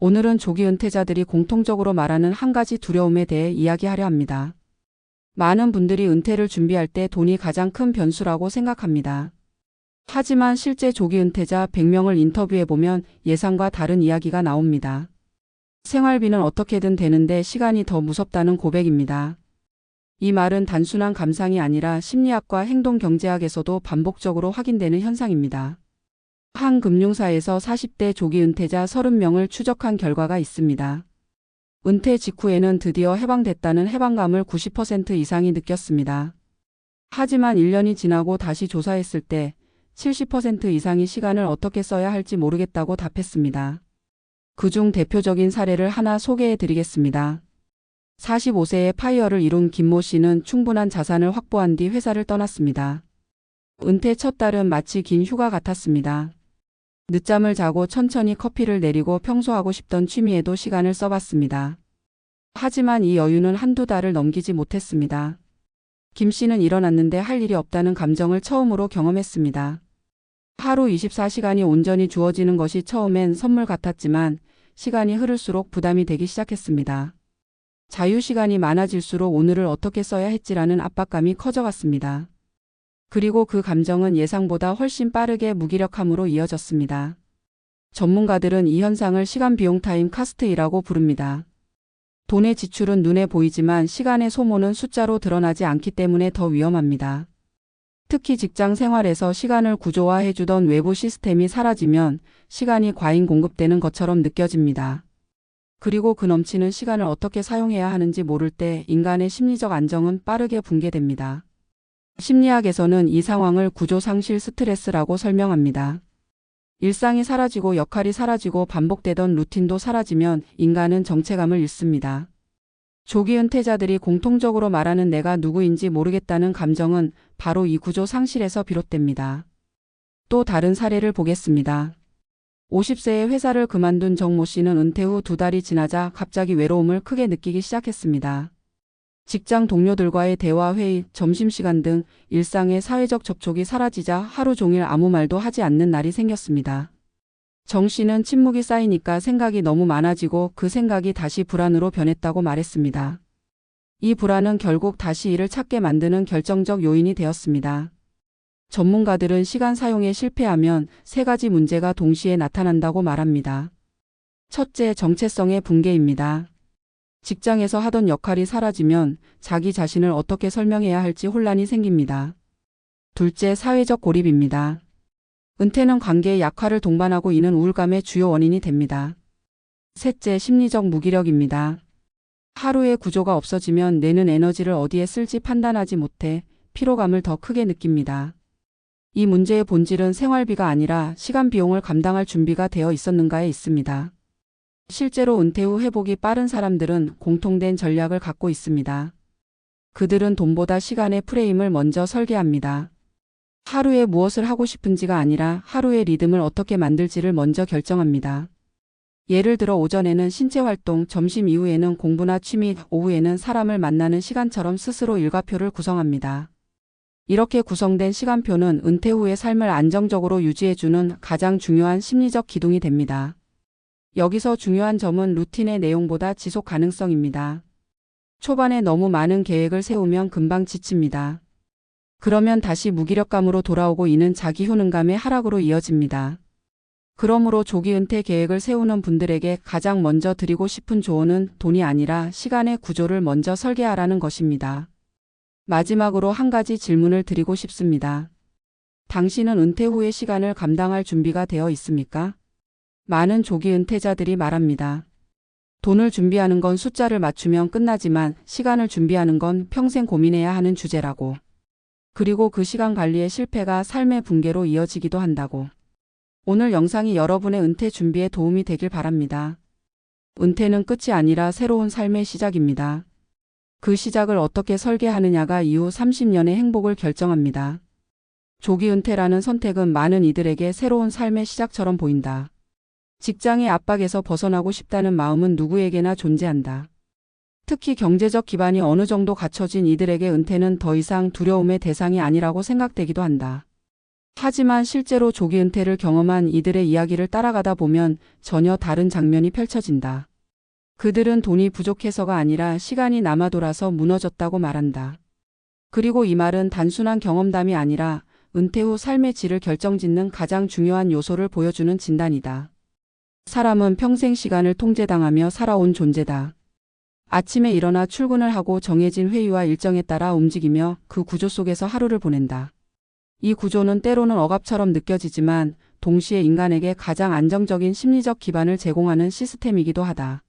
오늘은 조기 은퇴자들이 공통적으로 말하는 한 가지 두려움에 대해 이야기하려 합니다. 많은 분들이 은퇴를 준비할 때 돈이 가장 큰 변수라고 생각합니다. 하지만 실제 조기 은퇴자 100명을 인터뷰해보면 예상과 다른 이야기가 나옵니다. 생활비는 어떻게든 되는데 시간이 더 무섭다는 고백입니다. 이 말은 단순한 감상이 아니라 심리학과 행동경제학에서도 반복적으로 확인되는 현상입니다. 한 금융사에서 40대 조기 은퇴자 30명을 추적한 결과가 있습니다. 은퇴 직후에는 드디어 해방됐다는 해방감을 90% 이상이 느꼈습니다. 하지만 1년이 지나고 다시 조사했을 때 70% 이상이 시간을 어떻게 써야 할지 모르겠다고 답했습니다. 그중 대표적인 사례를 하나 소개해 드리겠습니다. 45세에 파이어를 이룬 김모 씨는 충분한 자산을 확보한 뒤 회사를 떠났습니다. 은퇴 첫 달은 마치 긴 휴가 같았습니다. 늦잠을 자고 천천히 커피를 내리고 평소 하고 싶던 취미에도 시간을 써봤습니다. 하지만 이 여유는 한두 달을 넘기지 못했습니다. 김 씨는 일어났는데 할 일이 없다는 감정을 처음으로 경험했습니다. 하루 24시간이 온전히 주어지는 것이 처음엔 선물 같았지만 시간이 흐를수록 부담이 되기 시작했습니다. 자유시간이 많아질수록 오늘을 어떻게 써야 했지라는 압박감이 커져갔습니다. 그리고 그 감정은 예상보다 훨씬 빠르게 무기력함으로 이어졌습니다. 전문가들은 이 현상을 시간 비용 타임 카스트이라고 부릅니다. 돈의 지출은 눈에 보이지만 시간의 소모는 숫자로 드러나지 않기 때문에 더 위험합니다. 특히 직장 생활에서 시간을 구조화해주던 외부 시스템이 사라지면 시간이 과잉 공급되는 것처럼 느껴집니다. 그리고 그 넘치는 시간을 어떻게 사용해야 하는지 모를 때 인간의 심리적 안정은 빠르게 붕괴됩니다. 심리학에서는 이 상황을 구조상실 스트레스라고 설명합니다. 일상이 사라지고 역할이 사라지고 반복되던 루틴도 사라지면 인간은 정체감을 잃습니다. 조기 은퇴자들이 공통적으로 말하는 내가 누구인지 모르겠다는 감정은 바로 이 구조 상실에서 비롯됩니다. 또 다른 사례를 보겠습니다. 50세에 회사를 그만둔 정모 씨는 은퇴 후 2달이 지나자 갑자기 외로움을 크게 느끼기 시작했습니다. 직장 동료들과의 대화, 회의, 점심시간 등 일상의 사회적 접촉이 사라지자 하루 종일 아무 말도 하지 않는 날이 생겼습니다. 정 씨는 침묵이 쌓이니까 생각이 너무 많아지고 그 생각이 다시 불안으로 변했다고 말했습니다. 이 불안은 결국 다시 일을 찾게 만드는 결정적 요인이 되었습니다. 전문가들은 시간 사용에 실패하면 3가지 문제가 동시에 나타난다고 말합니다. 첫째, 정체성의 붕괴입니다. 직장에서 하던 역할이 사라지면 자기 자신을 어떻게 설명해야 할지 혼란이 생깁니다. 둘째, 사회적 고립입니다. 은퇴는 관계의 약화를 동반하고 이는 우울감의 주요 원인이 됩니다. 셋째, 심리적 무기력입니다. 하루의 구조가 없어지면 내는 에너지를 어디에 쓸지 판단하지 못해 피로감을 더 크게 느낍니다. 이 문제의 본질은 생활비가 아니라 시간 비용을 감당할 준비가 되어 있었는가에 있습니다. 실제로 은퇴 후 회복이 빠른 사람들은 공통된 전략을 갖고 있습니다. 그들은 돈보다 시간의 프레임을 먼저 설계합니다. 하루에 무엇을 하고 싶은지가 아니라 하루의 리듬을 어떻게 만들지를 먼저 결정합니다. 예를 들어 오전에는 신체활동, 점심 이후에는 공부나 취미, 오후에는 사람을 만나는 시간처럼 스스로 일과표를 구성합니다. 이렇게 구성된 시간표는 은퇴 후의 삶을 안정적으로 유지해주는 가장 중요한 심리적 기둥이 됩니다. 여기서 중요한 점은 루틴의 내용보다 지속 가능성입니다. 초반에 너무 많은 계획을 세우면 금방 지칩니다. 그러면 다시 무기력감으로 돌아오고 이는 자기 효능감의 하락으로 이어집니다. 그러므로 조기 은퇴 계획을 세우는 분들에게 가장 먼저 드리고 싶은 조언은 돈이 아니라 시간의 구조를 먼저 설계하라는 것입니다. 마지막으로 한 가지 질문을 드리고 싶습니다. 당신은 은퇴 후의 시간을 감당할 준비가 되어 있습니까? 많은 조기 은퇴자들이 말합니다. 돈을 준비하는 건 숫자를 맞추면 끝나지만 시간을 준비하는 건 평생 고민해야 하는 주제라고. 그리고 그 시간 관리의 실패가 삶의 붕괴로 이어지기도 한다고. 오늘 영상이 여러분의 은퇴 준비에 도움이 되길 바랍니다. 은퇴는 끝이 아니라 새로운 삶의 시작입니다. 그 시작을 어떻게 설계하느냐가 이후 30년의 행복을 결정합니다. 조기 은퇴라는 선택은 많은 이들에게 새로운 삶의 시작처럼 보인다. 직장의 압박에서 벗어나고 싶다는 마음은 누구에게나 존재한다. 특히 경제적 기반이 어느 정도 갖춰진 이들에게 은퇴는 더 이상 두려움의 대상이 아니라고 생각되기도 한다. 하지만 실제로 조기 은퇴를 경험한 이들의 이야기를 따라가다 보면 전혀 다른 장면이 펼쳐진다. 그들은 돈이 부족해서가 아니라 시간이 남아 돌아서 무너졌다고 말한다. 그리고 이 말은 단순한 경험담이 아니라 은퇴 후 삶의 질을 결정짓는 가장 중요한 요소를 보여주는 진단이다. 사람은 평생 시간을 통제당하며 살아온 존재다. 아침에 일어나 출근을 하고 정해진 회의와 일정에 따라 움직이며 그 구조 속에서 하루를 보낸다. 이 구조는 때로는 억압처럼 느껴지지만 동시에 인간에게 가장 안정적인 심리적 기반을 제공하는 시스템이기도 하다.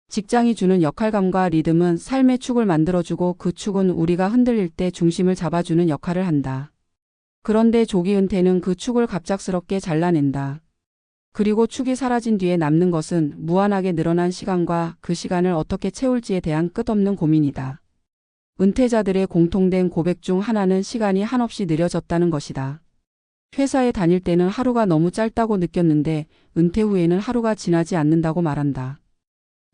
직장이 주는 역할감과 리듬은 삶의 축을 만들어주고 그 축은 우리가 흔들릴 때 중심을 잡아주는 역할을 한다. 그런데 조기 은퇴는 그 축을 갑작스럽게 잘라낸다. 그리고 축이 사라진 뒤에 남는 것은 무한하게 늘어난 시간과 그 시간을 어떻게 채울지에 대한 끝없는 고민이다. 은퇴자들의 공통된 고백 중 하나는 시간이 한없이 느려졌다는 것이다. 회사에 다닐 때는 하루가 너무 짧다고 느꼈는데 은퇴 후에는 하루가 지나지 않는다고 말한다.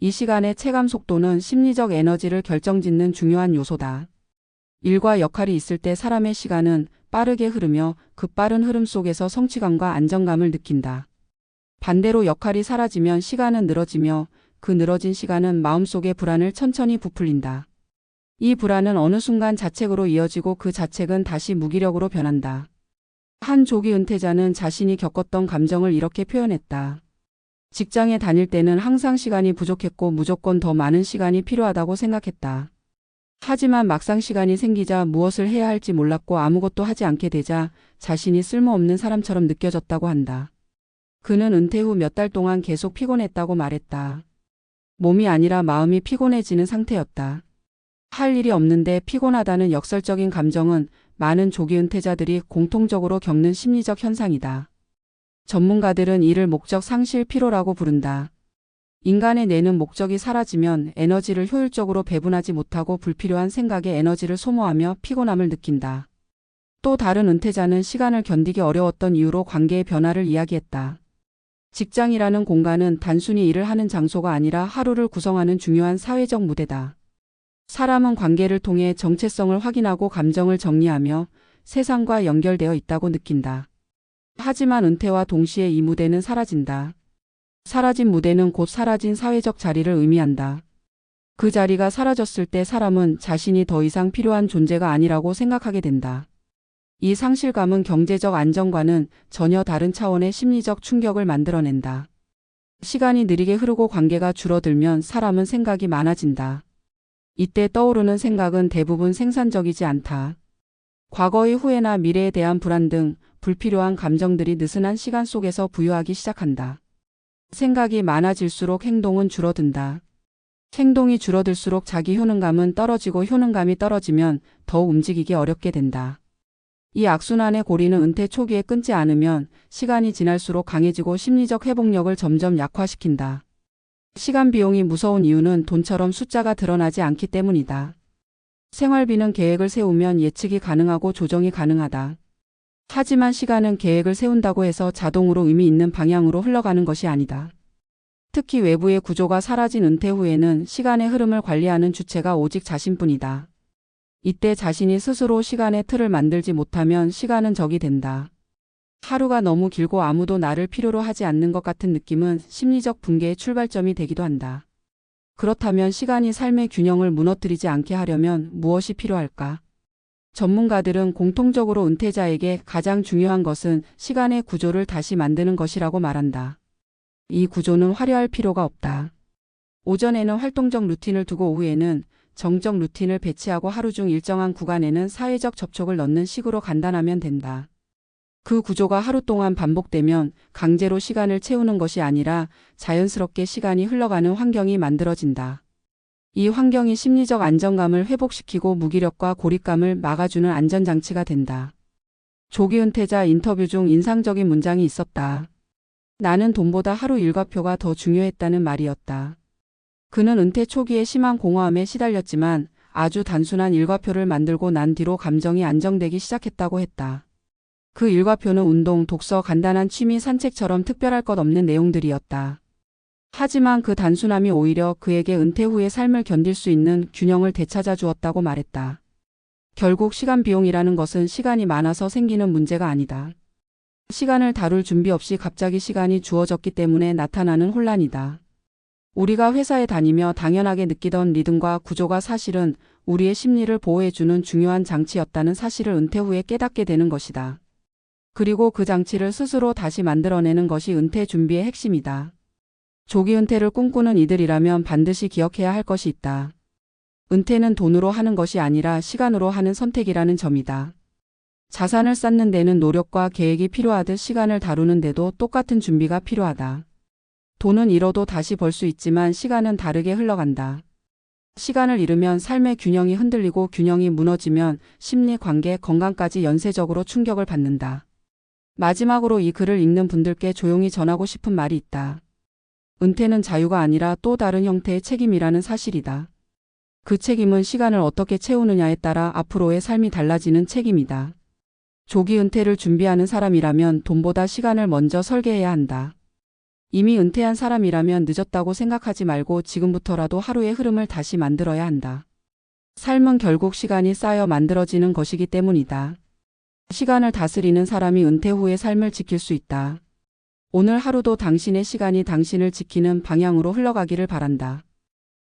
이 시간의 체감 속도는 심리적 에너지를 결정짓는 중요한 요소다. 일과 역할이 있을 때 사람의 시간은 빠르게 흐르며 그 빠른 흐름 속에서 성취감과 안정감을 느낀다. 반대로 역할이 사라지면 시간은 늘어지며 그 늘어진 시간은 마음속의 불안을 천천히 부풀린다. 이 불안은 어느 순간 자책으로 이어지고 그 자책은 다시 무기력으로 변한다. 한 조기 은퇴자는 자신이 겪었던 감정을 이렇게 표현했다. 직장에 다닐 때는 항상 시간이 부족했고 무조건 더 많은 시간이 필요하다고 생각했다. 하지만 막상 시간이 생기자 무엇을 해야 할지 몰랐고 아무것도 하지 않게 되자 자신이 쓸모없는 사람처럼 느껴졌다고 한다. 그는 은퇴 후 몇 달 동안 계속 피곤했다고 말했다. 몸이 아니라 마음이 피곤해지는 상태였다. 할 일이 없는데 피곤하다는 역설적인 감정은 많은 조기 은퇴자들이 공통적으로 겪는 심리적 현상이다. 전문가들은 이를 목적 상실 피로라고 부른다. 인간의 내는 목적이 사라지면 에너지를 효율적으로 배분하지 못하고 불필요한 생각에 에너지를 소모하며 피곤함을 느낀다. 또 다른 은퇴자는 시간을 견디기 어려웠던 이유로 관계의 변화를 이야기했다. 직장이라는 공간은 단순히 일을 하는 장소가 아니라 하루를 구성하는 중요한 사회적 무대다. 사람은 관계를 통해 정체성을 확인하고 감정을 정리하며 세상과 연결되어 있다고 느낀다. 하지만 은퇴와 동시에 이 무대는 사라진다. 사라진 무대는 곧 사라진 사회적 자리를 의미한다. 그 자리가 사라졌을 때 사람은 자신이 더 이상 필요한 존재가 아니라고 생각하게 된다. 이 상실감은 경제적 안정과는 전혀 다른 차원의 심리적 충격을 만들어낸다. 시간이 느리게 흐르고 관계가 줄어들면 사람은 생각이 많아진다. 이때 떠오르는 생각은 대부분 생산적이지 않다. 과거의 후회나 미래에 대한 불안 등 불필요한 감정들이 느슨한 시간 속에서 부유하기 시작한다. 생각이 많아질수록 행동은 줄어든다. 행동이 줄어들수록 자기 효능감은 떨어지고 효능감이 떨어지면 더 움직이기 어렵게 된다. 이 악순환의 고리는 은퇴 초기에 끊지 않으면 시간이 지날수록 강해지고 심리적 회복력을 점점 약화시킨다. 시간 비용이 무서운 이유는 돈처럼 숫자가 드러나지 않기 때문이다. 생활비는 계획을 세우면 예측이 가능하고 조정이 가능하다. 하지만 시간은 계획을 세운다고 해서 자동으로 의미 있는 방향으로 흘러가는 것이 아니다. 특히 외부의 구조가 사라진 은퇴 후에는 시간의 흐름을 관리하는 주체가 오직 자신뿐이다. 이때 자신이 스스로 시간의 틀을 만들지 못하면 시간은 적이 된다. 하루가 너무 길고 아무도 나를 필요로 하지 않는 것 같은 느낌은 심리적 붕괴의 출발점이 되기도 한다. 그렇다면 시간이 삶의 균형을 무너뜨리지 않게 하려면 무엇이 필요할까? 전문가들은 공통적으로 은퇴자에게 가장 중요한 것은 시간의 구조를 다시 만드는 것이라고 말한다. 이 구조는 화려할 필요가 없다. 오전에는 활동적 루틴을 두고 오후에는 정적 루틴을 배치하고 하루 중 일정한 구간에는 사회적 접촉을 넣는 식으로 간단하면 된다. 그 구조가 하루 동안 반복되면 강제로 시간을 채우는 것이 아니라 자연스럽게 시간이 흘러가는 환경이 만들어진다. 이 환경이 심리적 안정감을 회복시키고 무기력과 고립감을 막아주는 안전장치가 된다. 조기 은퇴자 인터뷰 중 인상적인 문장이 있었다. 나는 돈보다 하루 일과표가 더 중요했다는 말이었다. 그는 은퇴 초기에 심한 공허함에 시달렸지만 아주 단순한 일과표를 만들고 난 뒤로 감정이 안정되기 시작했다고 했다. 그 일과표는 운동, 독서, 간단한 취미, 산책처럼 특별할 것 없는 내용들이었다. 하지만 그 단순함이 오히려 그에게 은퇴 후의 삶을 견딜 수 있는 균형을 되찾아 주었다고 말했다. 결국 시간 비용이라는 것은 시간이 많아서 생기는 문제가 아니다. 시간을 다룰 준비 없이 갑자기 시간이 주어졌기 때문에 나타나는 혼란이다. 우리가 회사에 다니며 당연하게 느끼던 리듬과 구조가 사실은 우리의 심리를 보호해주는 중요한 장치였다는 사실을 은퇴 후에 깨닫게 되는 것이다. 그리고 그 장치를 스스로 다시 만들어내는 것이 은퇴 준비의 핵심이다. 조기 은퇴를 꿈꾸는 이들이라면 반드시 기억해야 할 것이 있다. 은퇴는 돈으로 하는 것이 아니라 시간으로 하는 선택이라는 점이다. 자산을 쌓는 데는 노력과 계획이 필요하듯 시간을 다루는 데도 똑같은 준비가 필요하다. 돈은 잃어도 다시 벌 수 있지만 시간은 다르게 흘러간다. 시간을 잃으면 삶의 균형이 흔들리고 균형이 무너지면 심리, 관계, 건강까지 연쇄적으로 충격을 받는다. 마지막으로 이 글을 읽는 분들께 조용히 전하고 싶은 말이 있다. 은퇴는 자유가 아니라 또 다른 형태의 책임이라는 사실이다. 그 책임은 시간을 어떻게 채우느냐에 따라 앞으로의 삶이 달라지는 책임이다. 조기 은퇴를 준비하는 사람이라면 돈보다 시간을 먼저 설계해야 한다. 이미 은퇴한 사람이라면 늦었다고 생각하지 말고 지금부터라도 하루의 흐름을 다시 만들어야 한다. 삶은 결국 시간이 쌓여 만들어지는 것이기 때문이다. 시간을 다스리는 사람이 은퇴 후의 삶을 지킬 수 있다. 오늘 하루도 당신의 시간이 당신을 지키는 방향으로 흘러가기를 바란다.